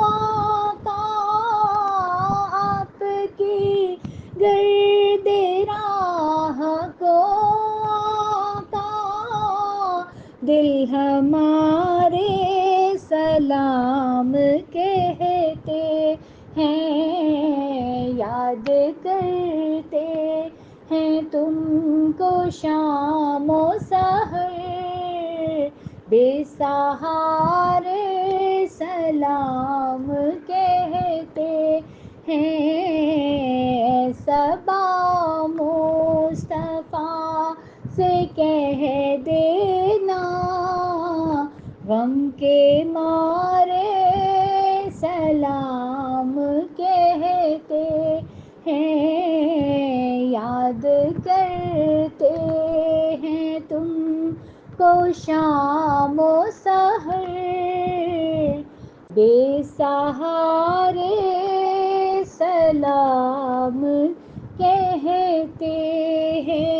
آقا، آپ کی گرد راہ کو آقا، دل ہمارے سلام کہتے ہیں، یاد کرتے ہیں تم کو شام و سحر، بے سہارے سلام کہتے ہیں، صبا مصطفیٰ سے کہہ دینا، غم کے مارے سلام کہتے ہیں، یاد کرتے ہیں تم کو شام و سحر، بے سہارے سلام کہتے ہیں۔